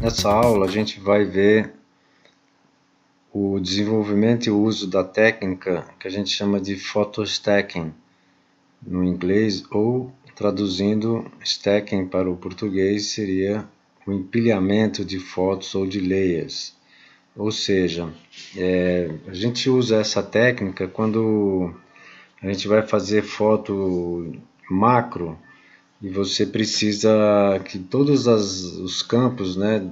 Nessa aula a gente vai ver o desenvolvimento e o uso da técnica que a gente chama de photostacking no inglês, ou traduzindo stacking para o português seria o empilhamento de fotos ou de layers. Ou seja, a gente usa essa técnica quando a gente vai fazer foto macro e você precisa que todos os campos, né,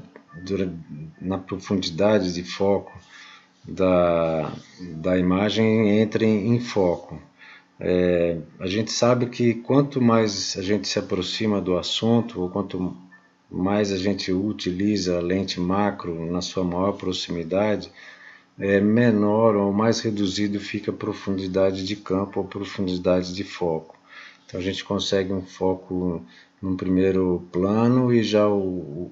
na profundidade de foco da imagem entrem em foco. A gente sabe que quanto mais a gente se aproxima do assunto, ou quanto mais a gente utiliza a lente macro na sua maior proximidade, menor ou mais reduzido fica a profundidade de campo ou profundidade de foco. Então a gente consegue um foco num primeiro plano e já o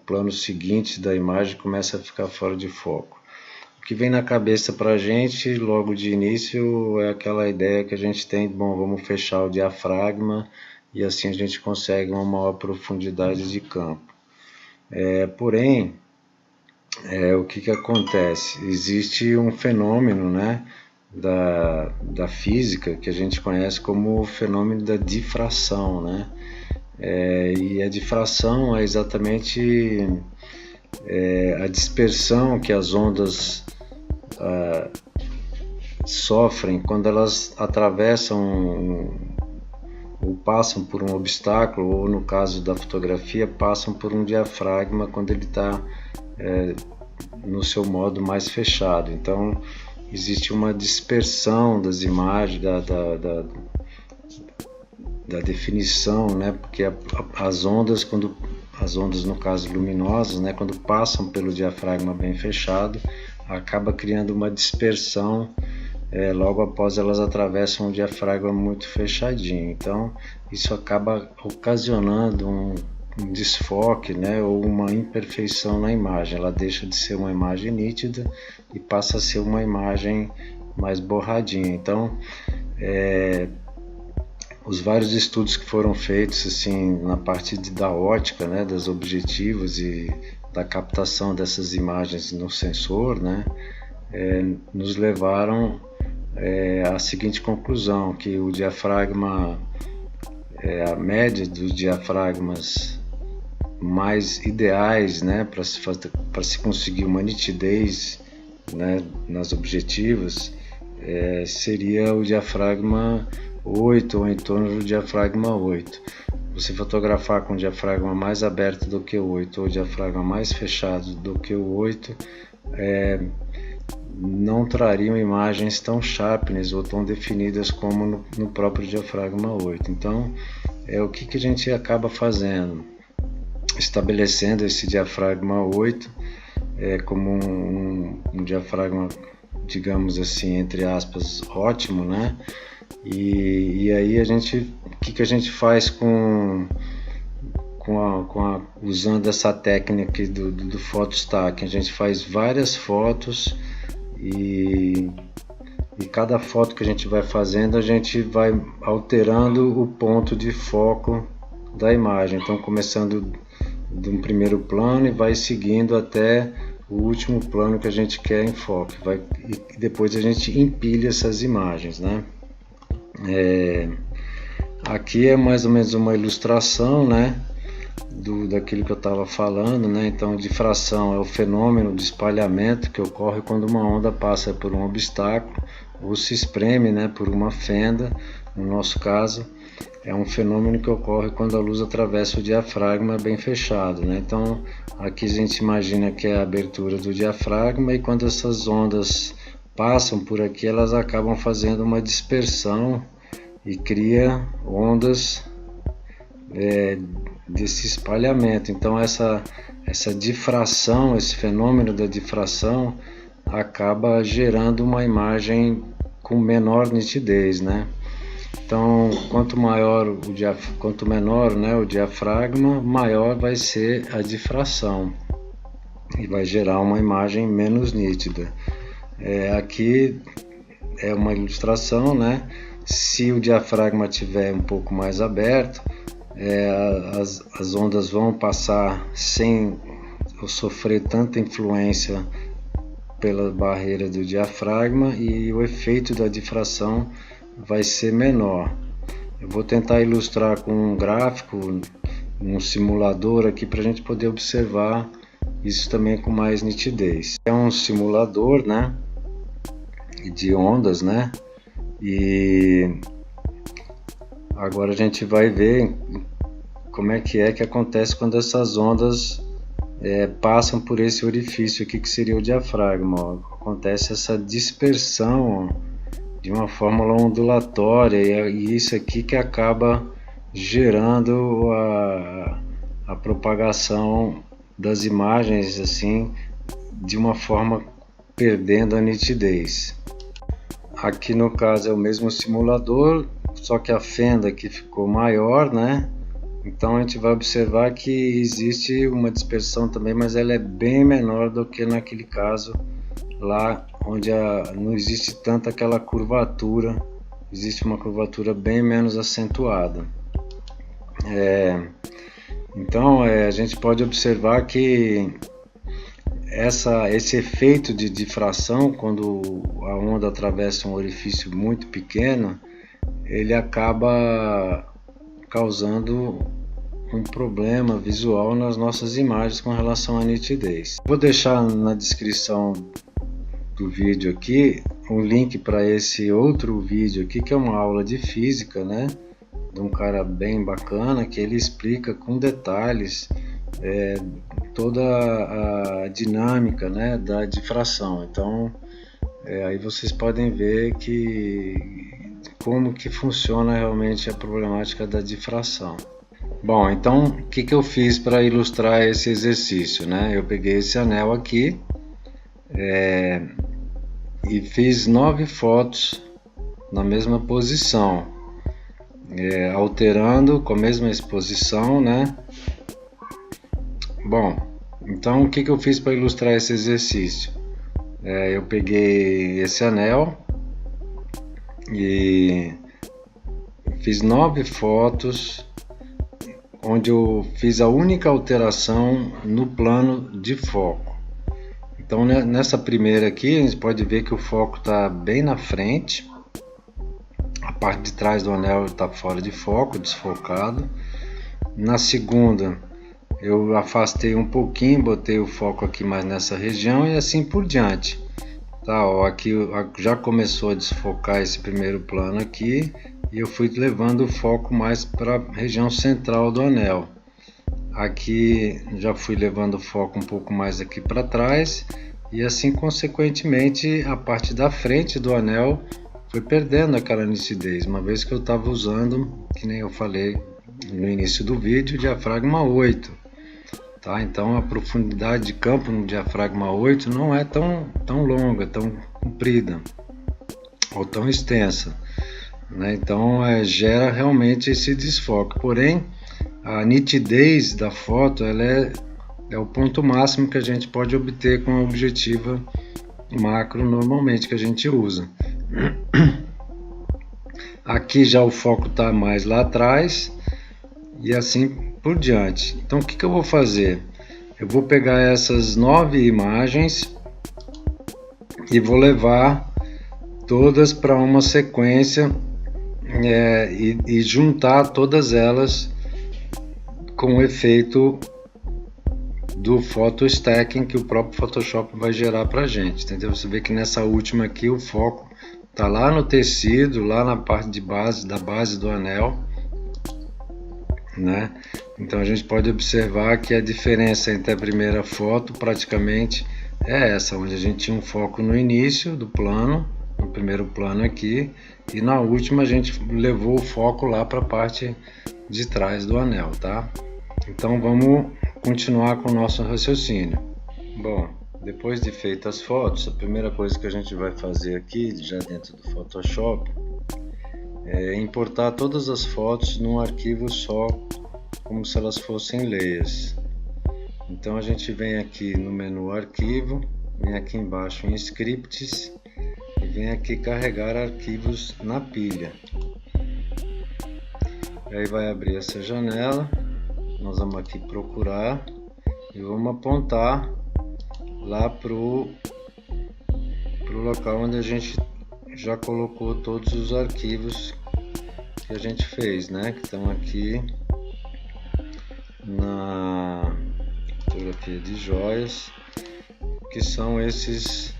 plano seguinte da imagem começa a ficar fora de foco. O que vem na cabeça para a gente logo de início é aquela ideia que a gente tem, bom, vamos fechar o diafragma e assim a gente consegue uma maior profundidade de campo. Porém, o que acontece? Existe um fenômeno, né, da física que a gente conhece como o fenômeno da difração, né? E a difração é exatamente a dispersão que as ondas sofrem quando elas atravessam ou passam por um obstáculo, ou no caso da fotografia, passam por um diafragma quando ele está no seu modo mais fechado. Então existe uma dispersão das imagens, da definição, né? Porque as ondas, no caso luminosas, né, quando passam pelo diafragma bem fechado, acaba criando uma dispersão logo após elas atravessam um diafragma muito fechadinho. Então isso acaba ocasionando um desfoque, né, ou uma imperfeição na imagem. Ela deixa de ser uma imagem nítida e passa a ser uma imagem mais borradinha. Então os vários estudos que foram feitos assim na parte da ótica, né, das objetivos e da captação dessas imagens no sensor, né, nos levaram à seguinte conclusão, que o diafragma, a média dos diafragmas mais ideais, né, para se conseguir uma nitidez, né, nas objetivas, seria o diafragma 8 ou em torno do diafragma 8. Você fotografar com o diafragma mais aberto do que o 8 ou o diafragma mais fechado do que o 8 não trariam imagens tão sharpness ou tão definidas como no próprio diafragma 8. Então, o que a gente acaba fazendo? Estabelecendo esse diafragma 8 como um diafragma, digamos assim, entre aspas, ótimo, né? E aí o que a gente faz usando essa técnica do photostacking? A gente faz várias fotos e cada foto que a gente vai fazendo, a gente vai alterando o ponto de foco da imagem. Então, começando de um primeiro plano e vai seguindo até o último plano que a gente quer em foco. E depois a gente empilha essas imagens, né? Aqui é mais ou menos uma ilustração, né, daquilo que eu estava falando, né? Então, difração é o fenômeno de espalhamento que ocorre quando uma onda passa por um obstáculo ou se espreme, né, por uma fenda. No nosso caso, é um fenômeno que ocorre quando a luz atravessa o diafragma bem fechado, né? Então, aqui a gente imagina que é a abertura do diafragma, e quando essas ondas passam por aqui, elas acabam fazendo uma dispersão e cria ondas desse espalhamento. Então essa difração, esse fenômeno da difração acaba gerando uma imagem com menor nitidez, né? Então quanto menor, né, o diafragma, maior vai ser a difração e vai gerar uma imagem menos nítida. Aqui é uma ilustração, né? Se o diafragma estiver um pouco mais aberto, as ondas vão passar sem sofrer tanta influência pela barreira do diafragma e o efeito da difração vai ser menor. Eu vou tentar ilustrar com um gráfico, um simulador aqui para a gente poder observar isso também com mais nitidez. É um simulador, né, de ondas, né, e agora a gente vai ver como é que acontece quando essas ondas passam por esse orifício aqui que seria o diafragma. Ó. Acontece essa dispersão de uma fórmula ondulatória e isso aqui que acaba gerando a propagação das imagens assim de uma forma perdendo a nitidez. Aqui no caso é o mesmo simulador, só que a fenda aqui ficou maior, né? Então a gente vai observar que existe uma dispersão também, mas ela é bem menor do que naquele caso lá onde não existe tanto aquela curvatura, existe uma curvatura bem menos acentuada. Então a gente pode observar que esse efeito de difração, quando a onda atravessa um orifício muito pequeno, ele acaba causando um problema visual nas nossas imagens com relação à nitidez. Vou deixar na descrição do vídeo aqui um link para esse outro vídeo aqui, que é uma aula de física, né, de um cara bem bacana, que ele explica com detalhes toda a dinâmica, né, da difração. Então aí vocês podem ver como que funciona realmente a problemática da difração. Bom, então o que eu fiz para ilustrar esse exercício, né? Eu peguei esse anel aqui e fiz 9 fotos na mesma posição, alterando com a mesma exposição, né? Bom, então o que eu fiz para ilustrar esse exercício? Eu peguei esse anel e fiz 9 fotos onde eu fiz a única alteração no plano de foco. Então nessa primeira aqui a gente pode ver que o foco está bem na frente, a parte de trás do anel está fora de foco, desfocado. Na segunda eu afastei um pouquinho, botei o foco aqui mais nessa região e assim por diante. Tá, ó, aqui já começou a desfocar esse primeiro plano aqui e eu fui levando o foco mais para a região central do anel. Aqui já fui levando o foco um pouco mais aqui para trás e assim consequentemente a parte da frente do anel foi perdendo aquela nitidez, uma vez que eu estava usando, que nem eu falei no início do vídeo, o diafragma 8. Tá? Então a profundidade de campo no diafragma 8 não é tão longa, tão comprida ou tão extensa, né? Então gera realmente esse desfoque. Porém, a nitidez da foto ela é o ponto máximo que a gente pode obter com a objetiva macro normalmente que a gente usa. Aqui já o foco está mais lá atrás e assim por diante. Então o que eu vou fazer? Eu vou pegar essas 9 imagens e vou levar todas para uma sequência e juntar todas elas com o efeito do photo stacking que o próprio Photoshop vai gerar para a gente, entendeu? Você vê que nessa última aqui o foco está lá no tecido, lá na parte de base, da base do anel, né? Então a gente pode observar que a diferença entre a primeira foto praticamente é essa, onde a gente tinha um foco no início do plano, no primeiro plano aqui, e na última a gente levou o foco lá para a parte de trás do anel, tá? Então vamos continuar com o nosso raciocínio. Bom, depois de feitas as fotos, a primeira coisa que a gente vai fazer aqui, já dentro do Photoshop, é importar todas as fotos num arquivo só, como se elas fossem layers. Então a gente vem aqui no menu Arquivo, vem aqui embaixo em Scripts e vem aqui carregar arquivos na pilha. Aí vai abrir essa janela, nós vamos aqui procurar, a e vamos apontar lá pro local onde a gente já colocou todos os arquivos que a gente fez, né? Que estão aqui na fotografia de joias, que são esses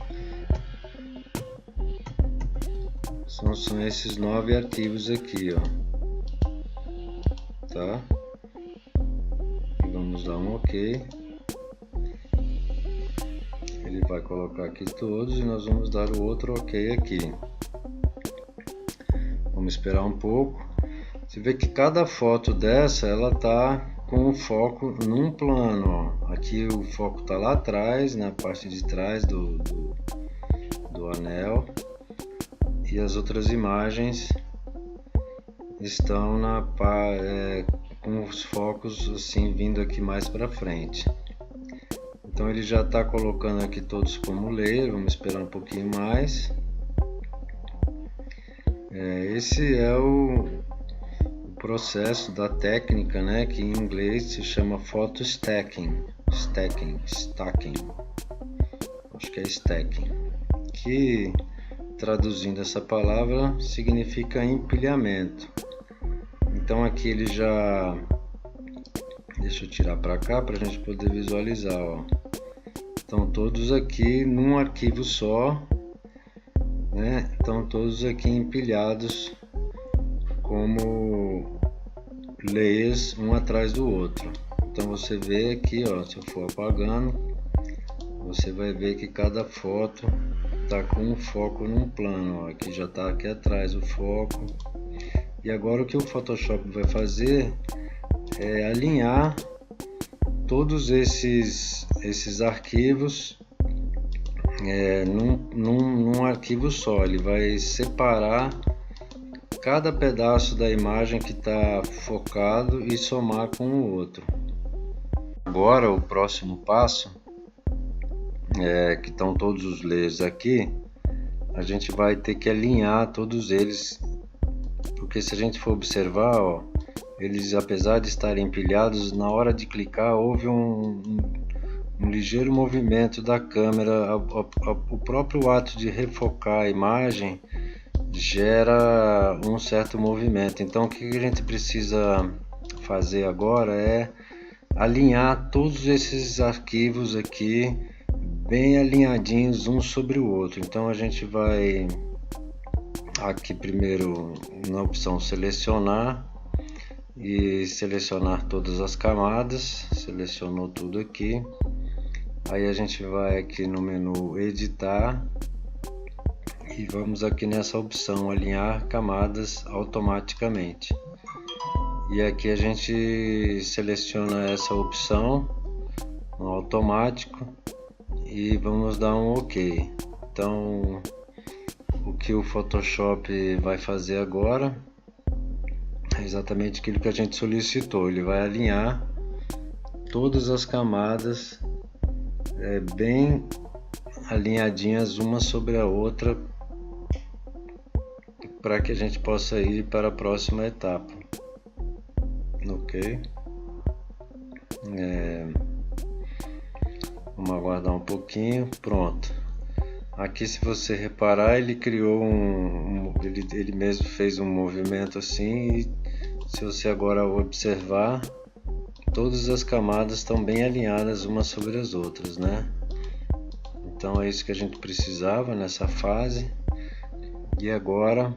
9 arquivos aqui, ó, tá? E vamos dar um OK. Ele vai colocar aqui todos e nós vamos dar o outro OK aqui. Vamos esperar um pouco. Você vê que cada foto dessa, ela tá com o foco num plano, ó. Aqui o foco tá lá atrás, na parte de trás do anel, e as outras imagens estão com os focos assim vindo aqui mais para frente. Então ele já está colocando aqui todos como layer. Vamos esperar um pouquinho mais. Esse é o processo da técnica, né, que em inglês se chama photo stacking, acho que é stacking, que traduzindo essa palavra significa empilhamento. Então aqui ele já, deixa eu tirar para cá para a gente poder visualizar, ó. Estão todos aqui num arquivo só, né? Estão todos aqui empilhados como layers um atrás do outro. Então você vê aqui, ó, se eu for apagando, você vai ver que cada foto está com um foco num plano, ó. Aqui já está aqui atrás o foco. E agora o que o Photoshop vai fazer é alinhar todos esses arquivos num arquivo só. Ele vai separar cada pedaço da imagem que está focado e somar com o outro. Agora o próximo passo, que estão todos os layers aqui, a gente vai ter que alinhar todos eles, porque se a gente for observar, ó, eles, apesar de estarem empilhados, na hora de clicar houve um ligeiro movimento da câmera. O próprio ato de refocar a imagem gera um certo movimento. Então o que a gente precisa fazer agora é alinhar todos esses arquivos aqui bem alinhadinhos um sobre o outro. Então a gente vai aqui primeiro na opção selecionar e selecionar todas as camadas. Selecionou tudo aqui. Aí a gente vai aqui no menu editar e vamos aqui nessa opção alinhar camadas automaticamente. E aqui a gente seleciona essa opção no automático e vamos dar um OK. Então o que o Photoshop vai fazer agora é exatamente aquilo que a gente solicitou. Ele vai alinhar todas as camadas bem alinhadinhas uma sobre a outra, para que a gente possa ir para a próxima etapa. Ok? Vamos aguardar um pouquinho. Pronto. Aqui, se você reparar, ele criou ele mesmo fez um movimento assim, e se você agora observar, todas as camadas estão bem alinhadas umas sobre as outras, né? Então é isso que a gente precisava nessa fase. E agora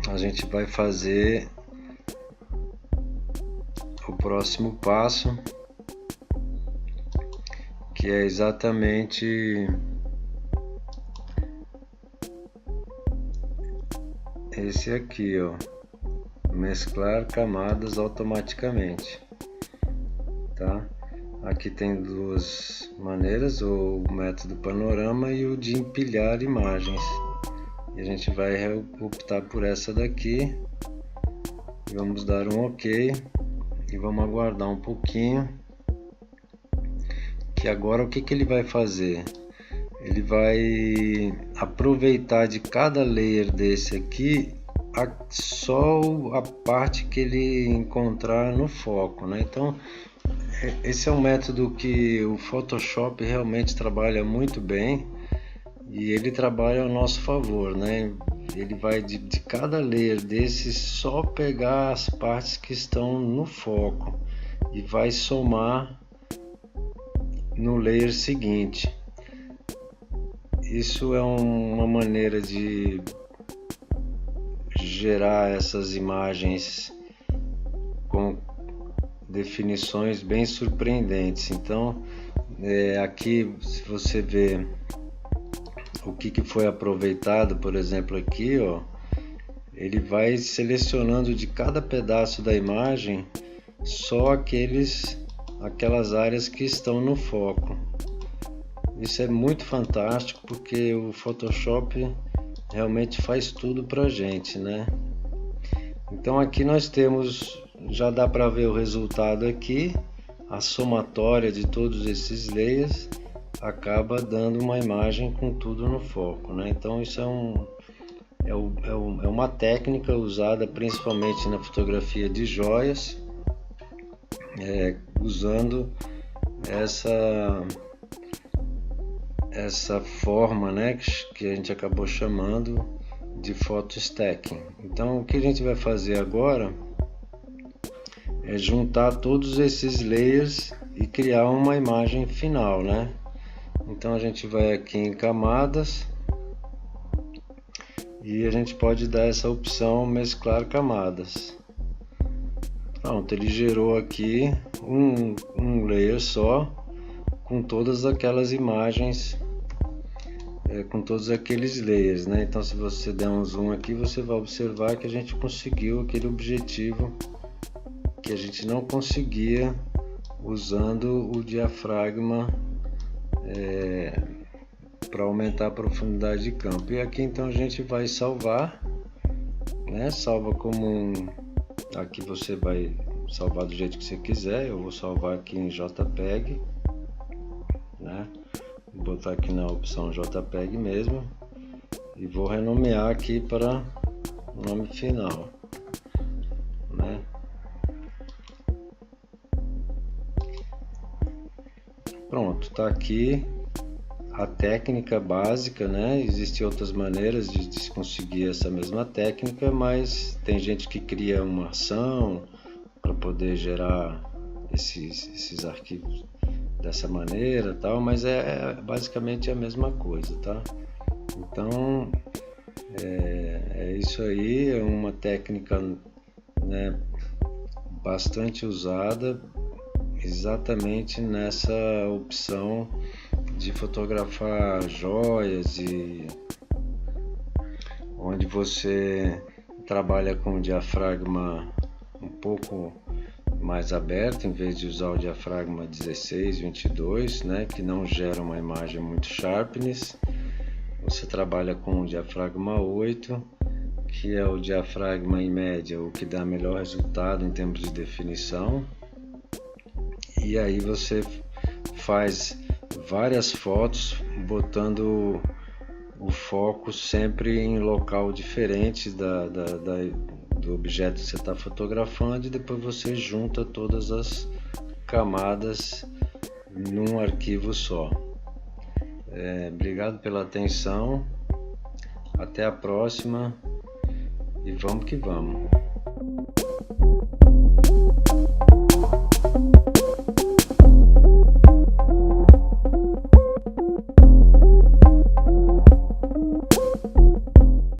a gente vai fazer o próximo passo, que é exatamente esse aqui, ó, mesclar camadas automaticamente, tá? Aqui tem duas maneiras, o método panorama e o de empilhar imagens. E a gente vai optar por essa daqui. E vamos dar um OK e vamos aguardar um pouquinho. Que agora o que ele vai fazer? Ele vai aproveitar de cada layer desse aqui só a parte que ele encontrar no foco, né? Então Esse é um método que o Photoshop realmente trabalha muito bem e ele trabalha ao nosso favor, né? Ele vai de cada layer desse só pegar as partes que estão no foco e vai somar no layer seguinte. Isso é uma maneira de gerar essas imagens com definições bem surpreendentes. Então, aqui se você vê o que foi aproveitado, por exemplo, aqui, ó, ele vai selecionando de cada pedaço da imagem só aquelas áreas que estão no foco. Isso é muito fantástico porque o Photoshop realmente faz tudo pra gente, né? Então aqui nós temos, já dá para ver o resultado aqui, a somatória de todos esses layers acaba dando uma imagem com tudo no foco, né? Então isso é uma técnica usada principalmente na fotografia de joias, usando essa forma, né, que a gente acabou chamando de photostacking. Então o que a gente vai fazer agora é juntar todos esses layers e criar uma imagem final, né? Então a gente vai aqui em camadas e a gente pode dar essa opção mesclar camadas. Pronto, ele gerou aqui um layer só com todas aquelas imagens, com todos aqueles layers, né? Então se você der um zoom aqui, você vai observar que a gente conseguiu aquele objetivo que a gente não conseguia usando o diafragma para aumentar a profundidade de campo. E aqui então a gente vai salvar, né? Salva como aqui você vai salvar do jeito que você quiser. Eu vou salvar aqui em JPEG, né? Vou botar aqui na opção JPEG mesmo e vou renomear aqui para o nome final, né? Pronto, tá aqui a técnica básica, né? Existem outras maneiras de se conseguir essa mesma técnica, mas tem gente que cria uma ação para poder gerar esses arquivos dessa maneira, tal, mas é basicamente a mesma coisa, tá? Então é isso aí, é uma técnica, né, bastante usada exatamente nessa opção de fotografar joias e onde você trabalha com o diafragma um pouco mais aberto, em vez de usar o diafragma 16, 22, né, que não gera uma imagem muito sharpness. Você trabalha com o diafragma 8, que é o diafragma em média, o que dá melhor resultado em termos de definição. E aí você faz várias fotos botando o foco sempre em local diferente do objeto que você está fotografando, e depois você junta todas as camadas num arquivo só. Obrigado pela atenção, até a próxima e vamos que vamos.